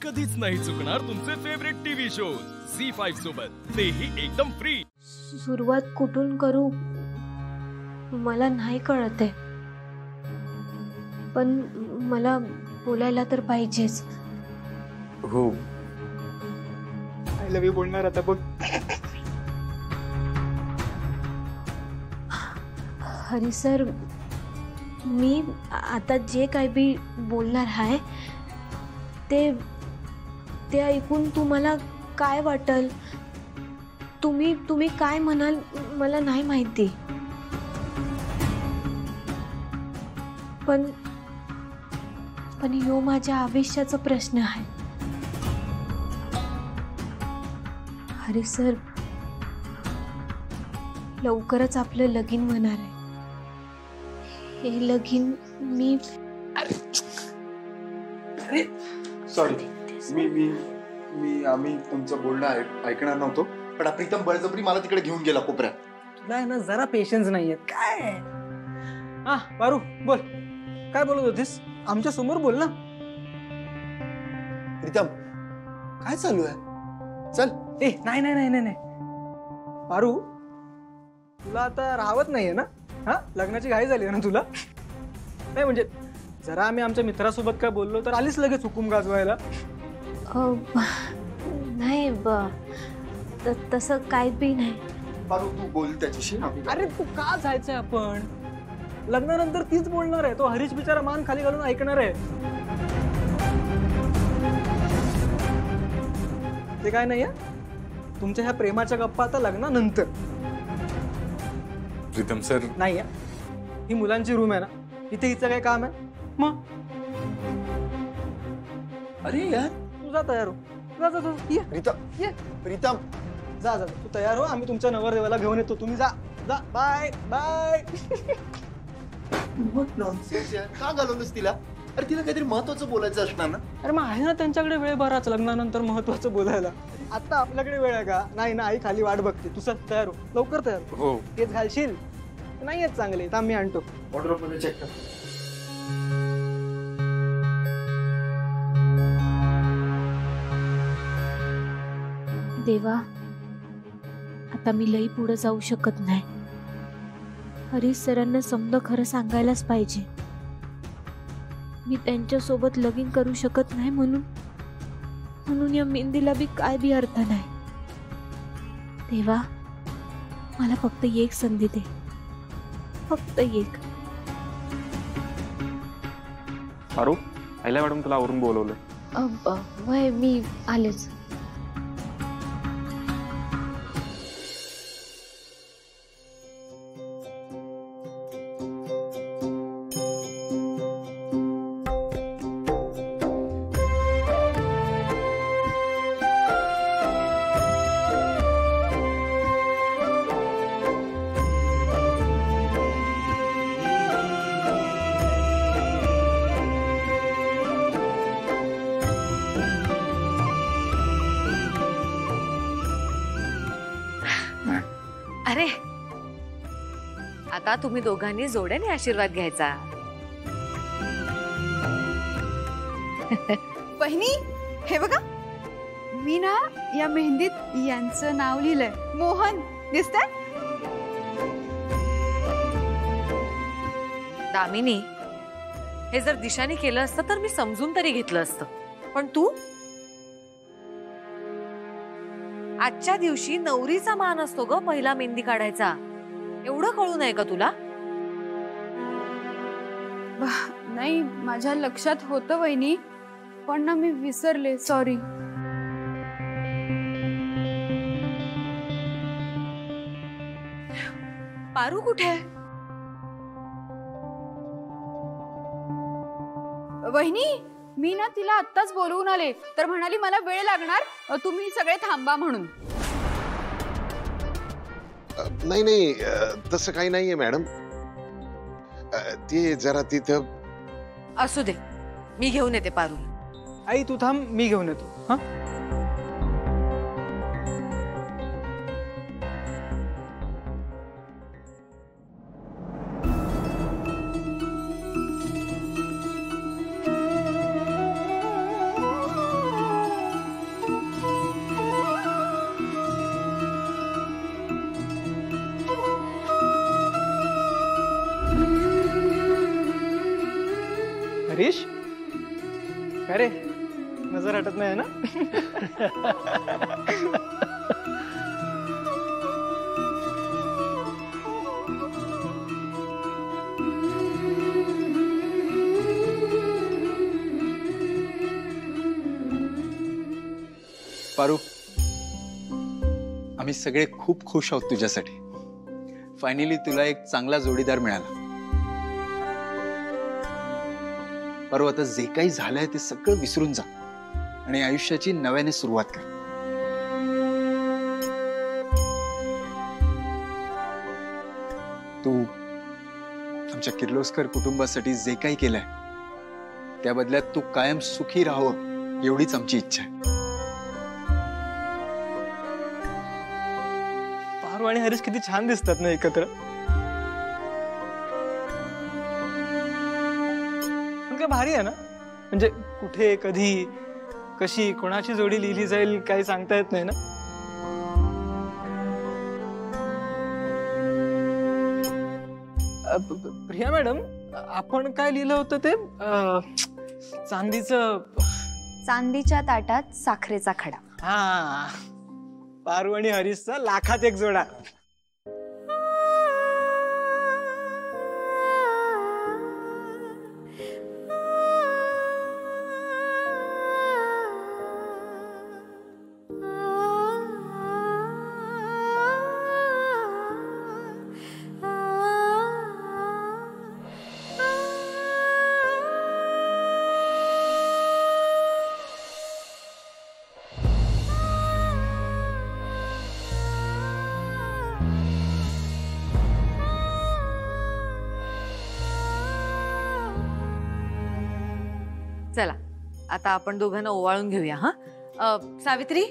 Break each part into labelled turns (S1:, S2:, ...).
S1: कधीच नाही चुकणार तुमचे फेवरेट टीव्ही शोज झी5 सोबत, तेही एकदम फ्री।
S2: सुरुवात कुठून करू मला नाही कळत आहे, पण मला बोलायला तर पाहिजेच।
S3: हो, आय लव्ह यू बोलणार आता बघ।
S2: हरी सर, मी आता जे काही बी बोलणार आहे ते ऐकून तुम्हाला काय वाटेल, तुम्ही काय म्हणाल मला नाही माहिती, पण ह्यो माझ्या आयुष्याचा प्रश्न आहे। हरी सर, लवकरच आपलं लगीन होणार आहे। हे लगीन मी
S4: सॉरी, आम्ही तुमचं बोलणं ऐकणार नव्हतो, पण प्रीतम बळजबरी मला तिकडे घेऊन गेला कोपऱ्यात।
S3: तुला ना जरा पेशन्स नाहीये काय? हा पारू बोल, काय बोलत होतीस? आमच्या समोर बोल ना।
S4: प्रीतम, काय चालू आहे? चल।
S3: ए नाही नाही नाही नाही पारू, तुला आता राहत नाहीये ना? हा, लग्नाची घाई झाली ना तुला? नाही म्हणजे जरा आम्ही आमच्या मित्रासोबत काय बोललो तर आलीच लगेच हुकूम गाजवायला।
S2: नाही तसं काय बी नाही।
S4: पारू तू बोल त्याच्याशी।
S3: अरे तू का जायचंय? आपण लग्नानंतर तीच बोलणार आहे, तो हरीश बिचारा मान खाली घालून ऐकणार आहे। ते काय नाहीये, तुमच्या ह्या प्रेमाच्या गप्पा आता लग्नानंतर।
S4: प्रीतम सर,
S3: नाही ही मुलांची रूम आहे ना, इथे हिचं काय काम आहे मग?
S4: अरे यार,
S3: तू जा तयार हो, जा जा ये
S4: प्रीतम,
S3: ये
S4: प्रीतम
S3: जा जा तू तयार हो, आम्ही तुमच्या नवरदेवाला घेऊन येतो, तुम्ही जा जा, बाय बाय।
S4: नॉनसेन्स यार, का घालवलंस तिला? अरे तिला काहीतरी महत्वाचं बोलायचं असणार ना।
S3: अरे मग आहे ना त्यांच्याकडे वेळ बराच लग्नानंतर महत्वाचं बोलायला। आता आपल्याकडे वेळ आहे का? नाही ना, आई खाली वाट बघते, तू चल तयार हो, लवकर तयार हो। तेच घालशील नाही आहेत चांगले, थांब मी आणतो।
S4: वॉर्डरोब मध्ये चेक कर।
S2: देवा, आता मी लई पुढे जाऊ शकत नाही। हरीश सरांना समजा खरं सांगायलाच पाहिजे, मी त्यांच्या सोबत लगीन करू शकत नाही म्हणून या मेहंदीला बी काय बी अर्थ नाही। देवा, मला फक्त एक संधी दे, फक्त एक।
S5: पारू, आयला मॅडम तुला आवरून बोलवलंय।
S2: वय मी आलेच।
S6: अरे आता तुम्ही दोघांनी जोड्याने आशीर्वाद घ्यायचा।
S7: बहिणी, हे बघा, मी ना या मेहंदीत यांचं नाव लिहिलंय, मोहन, दिसतंय?
S6: दामिनी, हे जर दिशाने केलं असतं तर मी समजून तरी घेतलं असतं, पण तू आजच्या दिवशी नवरीचा मान असतो ग पहिला मेहंदी काढायचा, एवढं कळू नये का तुला?
S7: नाही, माझ्या लक्षात होतं वहिनी, पण ना मी विसरले, सॉरी।
S6: पारू कुठे आहे?
S7: वहिनी, मी ना तिला आत्ताच बोलवून आले, तर म्हणाली मला वेळ लागणार, तुम्ही सगळे थांबा म्हणून।
S8: नाही तसं काही नाहीये मॅडम, ते जरा तिथं।
S6: असू दे, मी घेऊन येते पारू।
S3: आई तू थांब, मी घेऊन येतो। हा, हरीश, अरे नजर हटत नाही ना?
S9: पारू, आम्ही सगळे खूप खुश आहोत तुझ्यासाठी. फायनली तुला एक चांगला जोडीदार मिळाला. पारू, आता जे काही झालंय ते सगळं विसरून जा आणि आयुष्याची नव्याने सुरुवात कर. तू आमच्या किर्लोस्कर कुटुंबासाठी जे काही केलंय त्या बदल्यात तू कायम सुखी राहावं एवढीच आमची इच्छा आहे.
S3: पारू आणि हरीश किती छान दिसतात ना एकत्र. पण काय भारी आहे ना, म्हणजे कुठे कधी कशी कोणाची जोडी लिहिली जाईल काही सांगता येत नाही ना. प्रिया मॅडम, आपण काय लिहिलं होतं ते
S7: चांदीच्या ताटात साखरेचा खडा.
S3: हा, पारू आणि हरीशचा लाखात एक जोडा.
S6: चला आता आपण दोघांना ओवाळून घेऊया. हा सावित्री,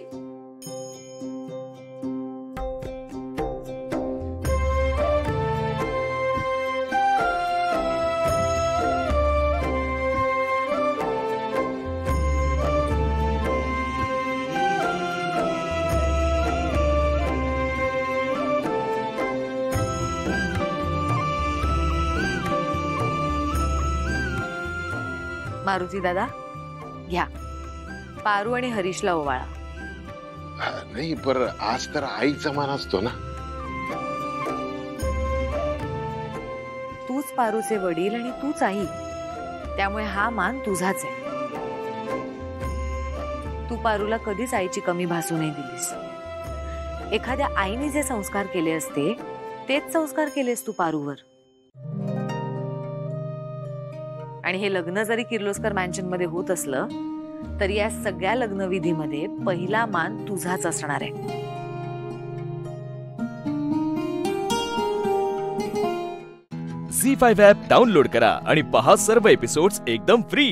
S6: मारुती दादा घ्या, पारू आणि हरीशला ओवाळा.
S8: नाही पर आज तर आईचा मान असतो ना.
S6: तूच पारूचे वडील आणि तूच आई, त्यामुळे हा मान तुझाच आहे. तू पारूला कधीच आईची कमी भासू नाही दिलीस. एखाद्या आईने जे संस्कार केले असते तेच संस्कार केलेस तू पारूवर. आणि हे लग्न जरी किर्लोस्कर मॅन्शन मध्ये होत असलं तरी या सगळ्या लग्नविधीमध्ये पहिला मान तुझाच असणार आहे.
S1: झी5 ॲप डाउनलोड करा आणि पहा सर्व एपिसोड्स एकदम फ्री.